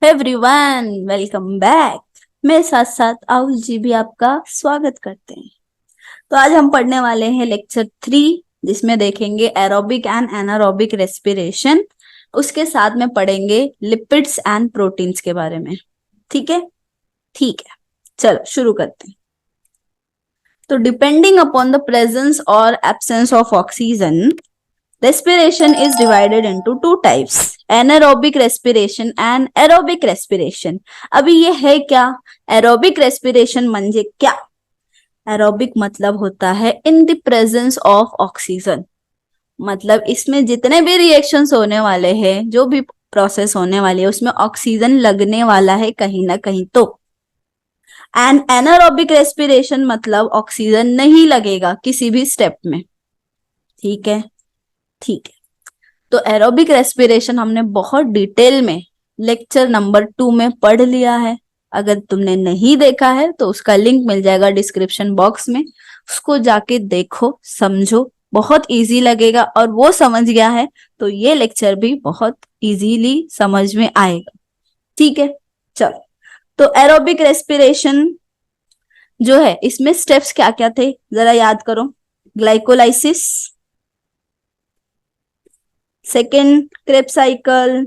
Everyone, welcome back. मेरे साथ साथ आउल जी भी आपका स्वागत करते हैं। तो आज हम पढ़ने वाले हैं लेक्चर 3, जिसमें देखेंगे एरोबिक एंड एनारोबिक रेस्पिरेशन। उसके साथ में पढ़ेंगे लिपिड्स एंड प्रोटीन्स के बारे में। ठीक है, ठीक है, चलो शुरू करते हैं। तो डिपेंडिंग अपॉन द प्रेजेंस और absence of oxygen, respiration is divided into two types, anaerobic respiration and aerobic respiration. अभी ये है क्या? एरोबिक रेस्पिरेशन म्हणजे क्या? एरोबिक मतलब होता है in the presence of oxygen, मतलब इसमें जितने भी रिएक्शंस होने वाले हैं, जो भी प्रोसेस होने वाली है, उसमें ऑक्सीजन लगने वाला है कहीं ना कहीं। तो एंड एनारोबिक रेस्पिरेशन मतलब ऑक्सीजन नहीं लगेगा किसी भी स्टेप में। ठीक है, ठीक है। तो एरोबिक रेस्पिरेशन हमने बहुत डिटेल में लेक्चर नंबर 2 में पढ़ लिया है। अगर तुमने नहीं देखा है तो उसका लिंक मिल जाएगा डिस्क्रिप्शन बॉक्स में, उसको जाके देखो, समझो, बहुत इजी लगेगा। और वो समझ गया है तो ये लेक्चर भी बहुत इजीली समझ में आएगा। ठीक है, चलो। तो एरोबिक रेस्पिरेशन जो है, इसमें स्टेप्स क्या क्या थे जरा याद करो। Glycolysis, second Krebs cycle,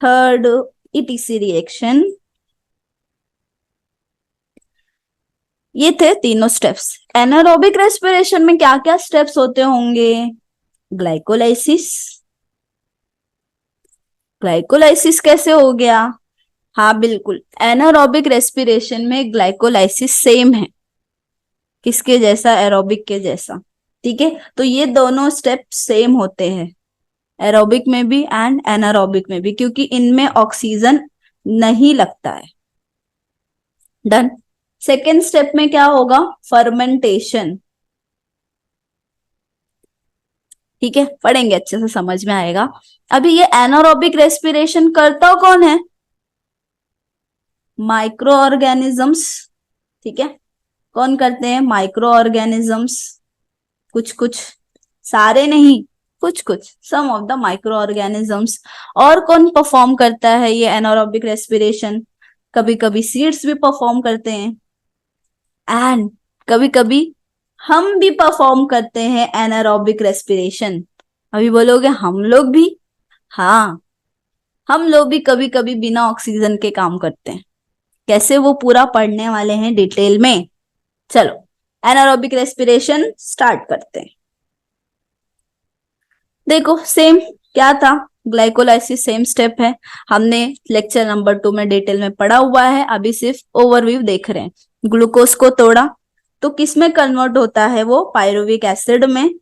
third etc reaction. ये थे तीनों स्टेप्स। एनारोबिक रेस्पिरेशन में क्या क्या स्टेप्स होते होंगे? ग्लाइकोलाइसिस। ग्लाइकोलाइसिस कैसे हो गया? हाँ बिल्कुल, एनारोबिक रेस्पिरेशन में ग्लाइकोलाइसिस सेम है, किसके जैसा? एरोबिक के जैसा। ठीक है, तो ये दोनों स्टेप सेम होते हैं, एरोबिक में भी एंड एनारोबिक में भी, क्योंकि इनमें ऑक्सीजन नहीं लगता है। डन। सेकेंड स्टेप में क्या होगा? फर्मेंटेशन। ठीक है, पढ़ेंगे, अच्छे से समझ में आएगा। अभी ये एनारोबिक रेस्पिरेशन करता कौन है? Micro organisms. ठीक है, कौन करते हैं? Micro organisms. कुछ कुछ, सारे नहीं, कुछ कुछ, सम ऑफ द माइक्रो ऑर्गेनिजम्स। और कौन परफॉर्म करता है ये एनारोबिक रेस्पिरेशन? कभी कभी सीड्स भी परफॉर्म करते हैं, एंड कभी कभी हम भी परफॉर्म करते हैं एनारोबिक रेस्पिरेशन। अभी बोलोगे हम लोग भी? हाँ, हम लोग भी कभी कभी बिना ऑक्सीजन के काम करते हैं। कैसे, वो पूरा पढ़ने वाले हैं डिटेल में। चलो एनारोबिक रेस्पिरेशन स्टार्ट करते हैं। देखो सेम क्या था, ग्लाइकोलाइसिस सेम स्टेप है, हमने लेक्चर नंबर 2 में डिटेल में पढ़ा हुआ है। अभी सिर्फ ओवरव्यू देख रहे हैं। ग्लूकोज को तोड़ा तो किस में कन्वर्ट होता है? वो पायरुविक एसिड में।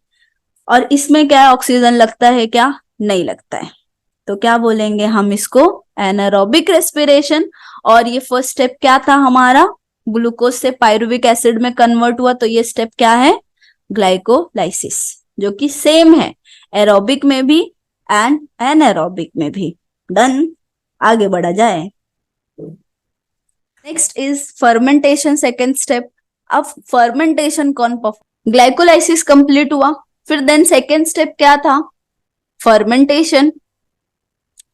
और इसमें क्या ऑक्सीजन लगता है क्या? नहीं लगता है। तो क्या बोलेंगे हम इसको? Anaerobic respiration. और ये फर्स्ट स्टेप क्या था हमारा? ग्लूकोज से पायरुविक एसिड में कन्वर्ट हुआ, तो ये स्टेप क्या है? ग्लाइकोलाइसिस, जो कि सेम है एरोबिक में भी एंड एनारोबिक में भी। डन, आगे बढ़ा जाए। Next is fermentation, second step. अब फर्मेंटेशन कौन परफॉर्म? ग्लाइकोलाइसिस कंप्लीट हुआ, फिर देन सेकेंड स्टेप क्या था? फर्मेंटेशन।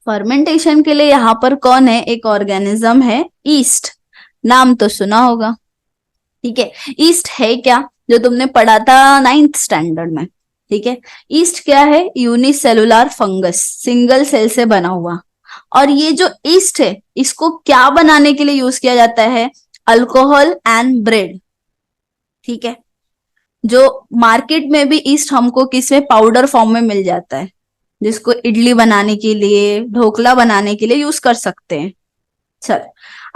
फर्मेंटेशन के लिए यहाँ पर कौन है? एक ऑर्गेनिज्म है, ईस्ट। नाम तो सुना होगा। ठीक है, ईस्ट है क्या? जो तुमने पढ़ा था 9th स्टैंडर्ड में। ठीक है, ईस्ट क्या है? यूनिसेलुलर फंगस, सिंगल सेल से बना हुआ। और ये जो ईस्ट है, इसको क्या बनाने के लिए यूज किया जाता है? Alcohol and bread. ठीक है, जो मार्केट में भी ईस्ट हमको किस में? पाउडर फॉर्म में मिल जाता है, जिसको इडली बनाने के लिए, ढोकला बनाने के लिए यूज कर सकते हैं। चल,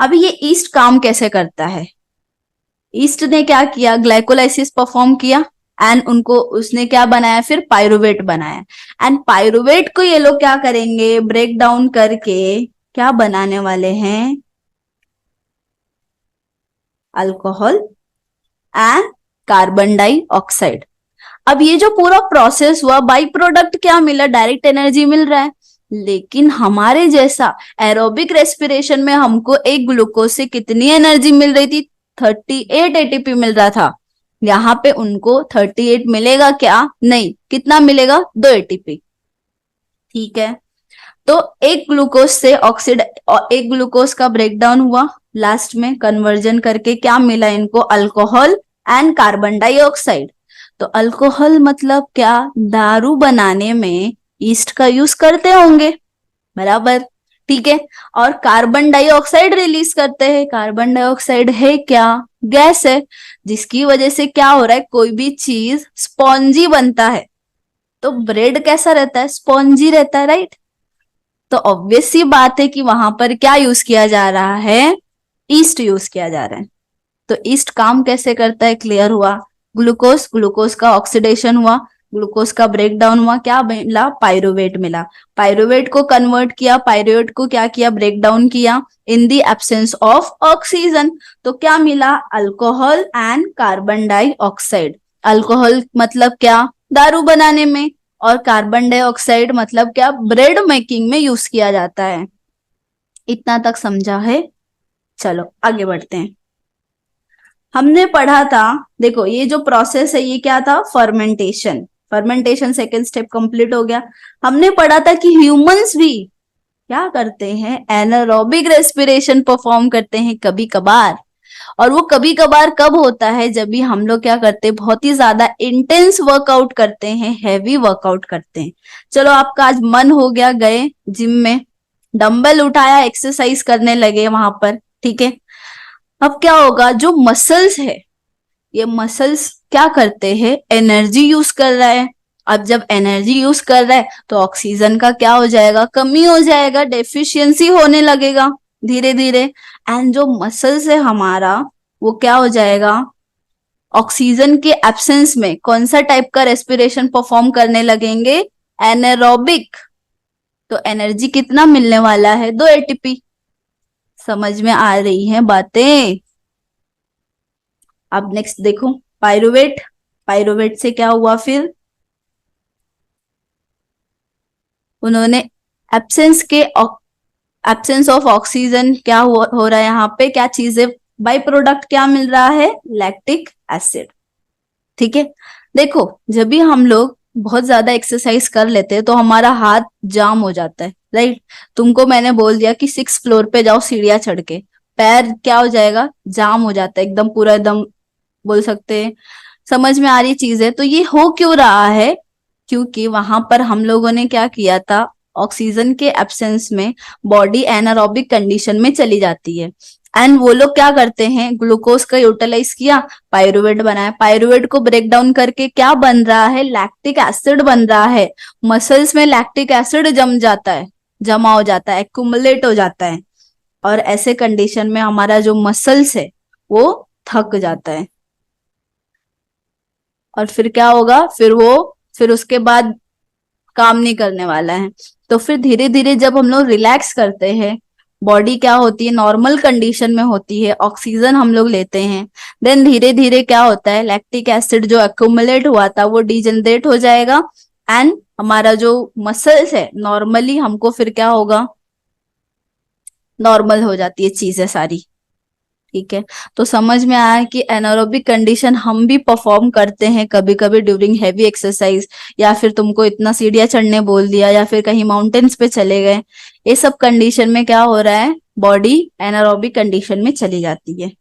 अभी ये ईस्ट काम कैसे करता है? ईस्ट ने क्या किया? ग्लाइकोलाइसिस परफॉर्म किया, एंड उनको उसने क्या बनाया? फिर पायरुवेट बनाया। एंड पायरुवेट को ये लोग क्या करेंगे? ब्रेक डाउन करके क्या बनाने वाले हैं? Alcohol and carbon dioxide. अब ये जो पूरा प्रोसेस हुआ, बाई प्रोडक्ट क्या मिला? डायरेक्ट एनर्जी मिल रहा है। लेकिन हमारे जैसा एरोबिक रेस्पिरेशन में हमको एक ग्लूकोज से कितनी एनर्जी मिल रही थी? 38 एटीपी मिल रहा था। यहाँ पे उनको 38 मिलेगा क्या? नहीं, कितना मिलेगा? 2 एटीपी। ठीक है, तो तो एक ग्लूकोज से एक ग्लूकोज का ब्रेकडाउन हुआ, लास्ट में कन्वर्जन करके क्या मिला इनको, अल्कोहल एंड कार्बन डाइऑक्साइड। तो अल्कोहल मतलब क्या, दारू बनाने में ईस्ट का यूज करते होंगे, बराबर, ठीक है। और कार्बन डाइऑक्साइड रिलीज करते हैं। कार्बन डाइऑक्साइड है क्या, गैस है, जिसकी वजह से क्या हो रहा है, कोई भी चीज स्पॉन्जी बनता है। तो ब्रेड कैसा रहता है, स्पॉन्जी रहता है, राइट। तो ऑब्वियस सी बात है कि वहां पर क्या यूज किया जा रहा है, ईस्ट यूज किया जा रहा है। तो ईस्ट काम कैसे करता है, क्लियर हुआ। ग्लूकोज का ऑक्सीडेशन हुआ, ग्लूकोज का ब्रेकडाउन हुआ, क्या मिला, पायरुवेट मिला। पायरुवेट को कन्वर्ट किया, पायरुवेट को क्या किया, ब्रेकडाउन किया in the absence of oxygen. तो क्या मिला, alcohol and carbon dioxide. Alcohol मतलब क्या, दारू बनाने में, और कार्बन डाइऑक्साइड मतलब क्या, ब्रेड मेकिंग में यूज किया जाता है। इतना तक समझा है। चलो आगे बढ़ते हैं। हमने पढ़ा था, देखो ये जो प्रोसेस है ये क्या था, fermentation. Fermentation second step complete हो गया। हमने पढ़ा था कि ह्यूमंस भी क्या करते हैं, एनारोबिक रेस्पिरेशन परफॉर्म करते हैं कभी कभार। और वो कभी कभार कब होता है, जब भी हम लोग क्या करते हैं, बहुत ही ज्यादा इंटेंस वर्कआउट करते हैं, हैवी वर्कआउट करते हैं। चलो आपका आज मन हो गया, गए जिम में, डंबल उठाया, एक्सरसाइज करने लगे वहां पर, ठीक है। अब क्या होगा, जो मसल्स है, ये मसल्स क्या करते हैं, एनर्जी यूज कर रहा है। अब जब एनर्जी यूज कर रहा है तो ऑक्सीजन का क्या हो जाएगा, कमी हो जाएगा, डेफिशिएंसी होने लगेगा धीरे धीरे। एंड जो मसल्स है हमारा, वो क्या हो जाएगा, ऑक्सीजन के एब्सेंस में कौन सा टाइप का रेस्पिरेशन परफॉर्म करने लगेंगे, एनारोबिक। तो एनर्जी कितना मिलने वाला है, 2 एटीपी। समझ में आ रही हैं बातें। अब नेक्स्ट देखो, पायरुवेट। पायरुवेट से क्या हुआ फिर, उन्होंने एब्सेंस ऑफ ऑक्सीजन क्या हो रहा है यहाँ पे, क्या चीजें, बाई प्रोडक्ट क्या मिल रहा है, लैक्टिक एसिड, ठीक है। देखो जब भी हम लोग बहुत ज्यादा एक्सरसाइज कर लेते हैं तो हमारा हाथ जाम हो जाता है, राइट। तुमको मैंने बोल दिया कि 6th फ्लोर पे जाओ सीढ़ियां चढ़ के, पैर क्या हो जाएगा, जाम हो जाता है एकदम, पूरा एकदम, बोल सकते हैं। समझ में आ रही चीज है। तो ये हो क्यों रहा है, क्योंकि वहां पर हम लोगों ने क्या किया था, ऑक्सीजन के एब्सेंस में बॉडी एनारोबिक कंडीशन में चली जाती है। एंड वो लोग क्या करते हैं, ग्लूकोज का यूटिलाइज किया, पायरुवेट बनाया, पायरुवेट को ब्रेक डाउन करके क्या बन रहा है, लैक्टिक एसिड बन रहा है। मसल्स में लैक्टिक एसिड जम जाता है, जमा हो जाता है, एक्यूमुलेट हो जाता है। और ऐसे कंडीशन में हमारा जो मसल्स है वो थक जाता है। और फिर क्या होगा, फिर उसके बाद काम नहीं करने वाला है। तो फिर धीरे धीरे जब हम लोग रिलैक्स करते हैं, बॉडी क्या होती है, नॉर्मल कंडीशन में होती है, ऑक्सीजन हम लोग लेते हैं। देन धीरे धीरे क्या होता है, लैक्टिक एसिड जो एक्यूमुलेट हुआ था वो डिजनरेट हो जाएगा। एंड हमारा जो मसल्स है, नॉर्मली हमको फिर क्या होगा, नॉर्मल हो जाती है चीजें सारी, ठीक है। तो समझ में आया कि एनारोबिक कंडीशन हम भी परफॉर्म करते हैं कभी कभी ड्यूरिंग हैवी एक्सरसाइज, या फिर तुमको इतना सीढ़ियां चढ़ने बोल दिया, या फिर कहीं माउंटेन्स पे चले गए। ये सब कंडीशन में क्या हो रहा है, बॉडी एनारोबिक कंडीशन में चली जाती है।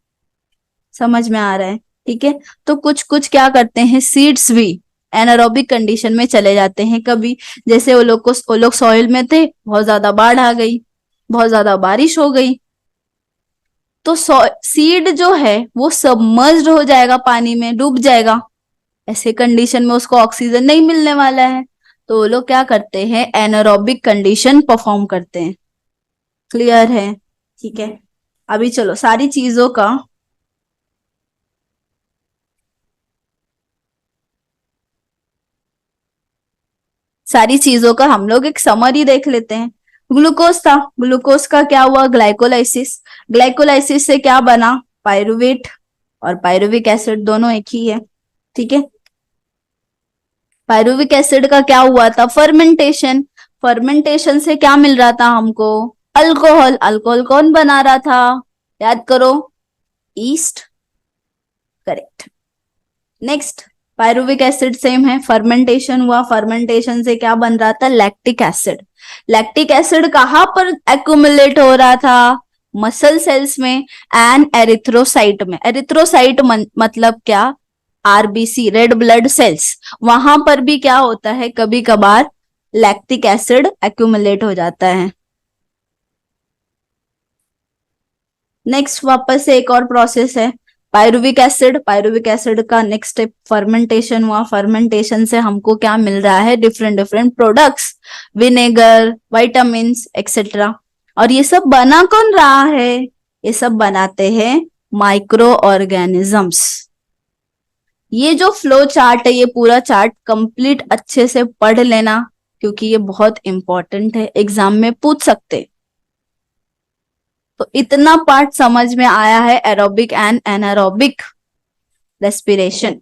समझ में आ रहा है, ठीक है। तो कुछ कुछ क्या करते हैं, सीड्स भी एनारोबिक कंडीशन में चले जाते हैं कभी। जैसे वो लोग सॉइल में थे, बहुत ज्यादा बाढ़ आ गई, बहुत ज्यादा बारिश हो गई, तो सीड जो है वो सबमर्ज्ड हो जाएगा, पानी में डूब जाएगा। ऐसे कंडीशन में उसको ऑक्सीजन नहीं मिलने वाला है। तो वो लोग क्या करते हैं, एनारोबिक कंडीशन परफॉर्म करते हैं। क्लियर है, ठीक है। अभी चलो सारी चीजों का हम लोग एक समरी देख लेते हैं। ग्लूकोज था, ग्लूकोज का क्या हुआ, ग्लाइकोलाइसिस। ग्लाइकोलाइसिस से क्या बना, पायरुवेट और पायरुविक एसिड, दोनों एक ही है, ठीक है। पायरुविक एसिड का क्या हुआ था, फर्मेंटेशन। फर्मेंटेशन से क्या मिल रहा था हमको, अल्कोहल। अल्कोहल कौन बना रहा था, याद करो, east, correct. Next, pyruvic acid same है, फर्मेंटेशन हुआ, फर्मेंटेशन से क्या बन रहा था, लैक्टिक एसिड। लैक्टिक एसिड कहाँ पर एक्यूमुलेट हो रहा था? मसल सेल्स में एंड एरिथ्रोसाइट में। एरिथ्रोसाइट मतलब क्या? RBC, red blood cells. वहां पर भी क्या होता है, कभी कभार लैक्टिक एसिड एक्यूमुलेट हो जाता है। नेक्स्ट वापस से एक और प्रोसेस है पायरुविक एसिड। पायरुविक एसिड का नेक्स्ट स्टेप फर्मेंटेशन हुआ। फर्मेंटेशन से हमको क्या मिल रहा है? Different different products, vinegar, vitamin etcetera. और ये सब बना कौन रहा है? ये सब बनाते हैं माइक्रो ऑर्गेनिजम्स। ये जो फ्लो चार्ट है, ये पूरा चार्ट कंप्लीट अच्छे से पढ़ लेना, क्योंकि ये बहुत इंपॉर्टेंट है, एग्जाम में पूछ सकते। तो इतना पार्ट समझ में आया है एरोबिक एंड एनारोबिक रेस्पिरेशन।